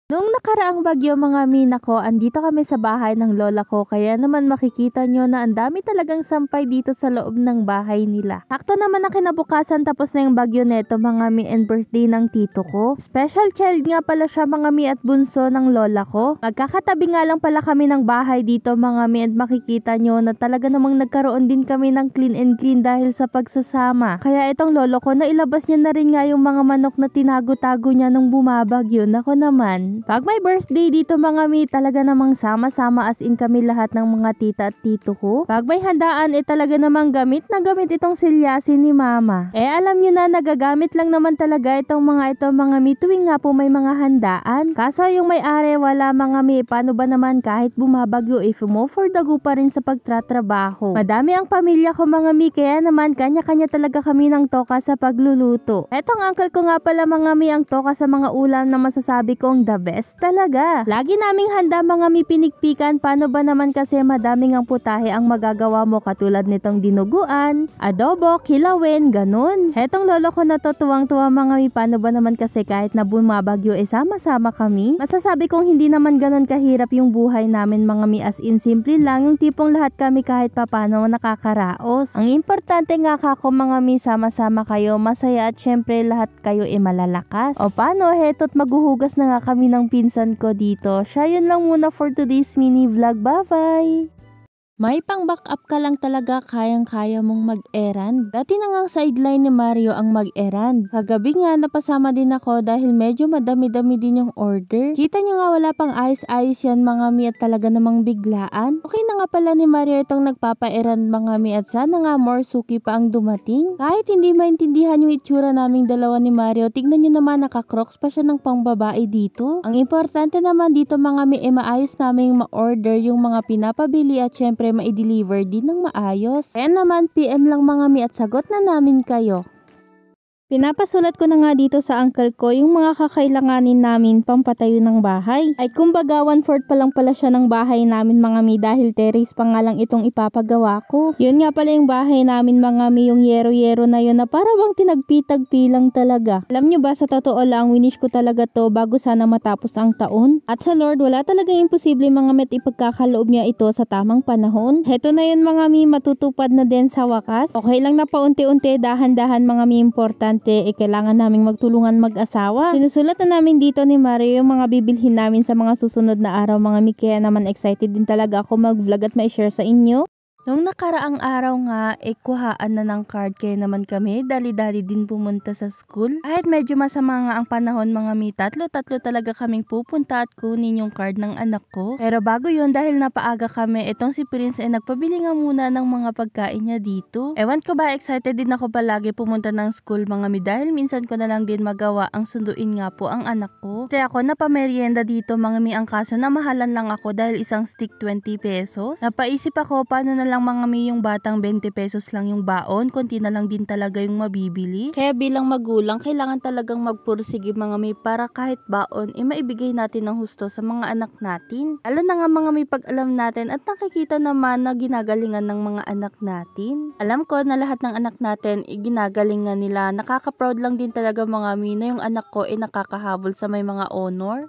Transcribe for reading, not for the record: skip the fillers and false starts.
Noong nakaraang bagyo mga mina ko, andito kami sa bahay ng lola ko kaya naman makikita nyo na ang dami talagang sampay dito sa loob ng bahay nila. Sakto naman na kinabukasan tapos na yung bagyo neto mga mi and birthday ng tito ko. Special child nga pala siya mga mi at bunso ng lola ko. Magkakatabi nga lang pala kami ng bahay dito mga mi and makikita nyo na talaga namang nagkaroon din kami ng clean and clean dahil sa pagsasama. Kaya itong lolo ko na ilabas niya na rin nga yung mga manok na tinago-tago niya nung bumabagyo. Nako naman. Pag may birthday dito mga mi, talaga namang sama-sama as in kami lahat ng mga tita at tito ko. Pag may handaan, talaga namang gamit na gamit itong silyasin ni mama. Alam nyo na, nagagamit lang naman talaga itong mga mi tuwing nga po may mga handaan. Kaso yung may-ari wala mga mi, paano ba naman kahit bumabagyo if mo for dago pa rin sa pagtratrabaho. Madami ang pamilya ko mga mi, kaya naman kanya-kanya talaga kami ng toka sa pagluluto. Etong uncle ko nga pala mga mi ang toka sa mga ulam na masasabi kong the best talaga. Lagi naming handa mga mi pinikpikan, paano ba naman kasi madaming ang putahe ang magagawa mo katulad nitong dinuguan, adobo, kilawin, ganun. Hetong lolo ko na to tuwang-tuwa mga mi, paano ba naman kasi kahit na bumabagyo sama-sama kami. Masasabi kong hindi naman ganun kahirap yung buhay namin mga mi, as in simple lang yung tipong lahat kami kahit papano nakakaraos. Ang importante nga kako mga mi, sama-sama kayo, masaya at syempre lahat kayo malalakas. O paano, heto't maghuhugas na nga kami ng pinsan ko dito. Siya, yun lang muna for today's mini vlog. Bye-bye! May pang backup ka lang talaga, kayang-kaya mong mag-errand. Dati na nga sideline ni Mario ang mag-errand. Kagabi nga napasama din ako dahil medyo madami-dami din yung order. Kita nyo nga wala pang ayos-ayos yan mga mi at talaga namang biglaan. Okay na nga pala ni Mario itong nagpapa-errand mga mi at sana nga more suki pa ang dumating. Kahit hindi maintindihan yung itsura naming dalawa ni Mario, tignan nyo naman nakakrocs pa siya ng pangbabae dito. Ang importante naman dito mga mi maayos naming ma-order yung mga pinapabili at syempre ma-deliver din ng maayos. Kaya naman PM lang mga mi at sagot na namin kayo. Pinapasulat ko na nga dito sa uncle ko yung mga kakailanganin namin pampatayo ng bahay. Ay kumbaga 1/4 pa lang pala siya ng bahay namin mga mi dahil terrace pa nga lang itong ipapagawa ko. Yun nga pala yung bahay namin mga mi, yung yero-yero na yun na para bang tinagpi-tagpi lang talaga. Alam nyo ba, sa totoo lang, winish ko talaga to bago sana matapos ang taon. At sa Lord, wala talagang imposible mga met ipagkakaloob niya ito sa tamang panahon. Heto na yun mga mi, matutupad na din sa wakas. Okay lang na paunti-unti, dahan-dahan mga mi, important kailangan naming magtulungan mag-asawa. Sinusulat na namin dito ni Mario yung mga bibilhin namin sa mga susunod na araw mga mi, kaya naman excited din talaga ako mag-vlog at ma-share sa inyo. Nung nakaraang araw nga, kuhaan na ng card kaya naman kami, dali-dali din pumunta sa school. Kahit medyo masama nga ang panahon mga mi, tatlo-tatlo talaga kaming pupunta at kunin yung card ng anak ko. Pero bago yun, dahil napaaga kami, itong si Prince nagpabili nga muna ng mga pagkain niya dito. Ewan ko ba, excited din ako palagi pumunta ng school mga mi dahil minsan ko na lang din magawa ang sunduin nga po ang anak ko. Kaya ako napamerienda dito mga mi, ang kaso na mahalan lang ako dahil isang stick 20 pesos. Napaisip ako paano na lang mga mi yung batang 20 pesos lang yung baon, konti na lang din talaga yung mabibili. Kaya bilang magulang, kailangan talagang magpursige mga mi para kahit baon, maibigay natin ng husto sa mga anak natin. Lalo na nga mga mi pag alam natin at nakikita naman na ginagalingan ng mga anak natin. Alam ko na lahat ng anak natin, ginagalingan nila. Nakaka-proud lang din talaga mga mi na yung anak ko nakakahabol sa may mga honor.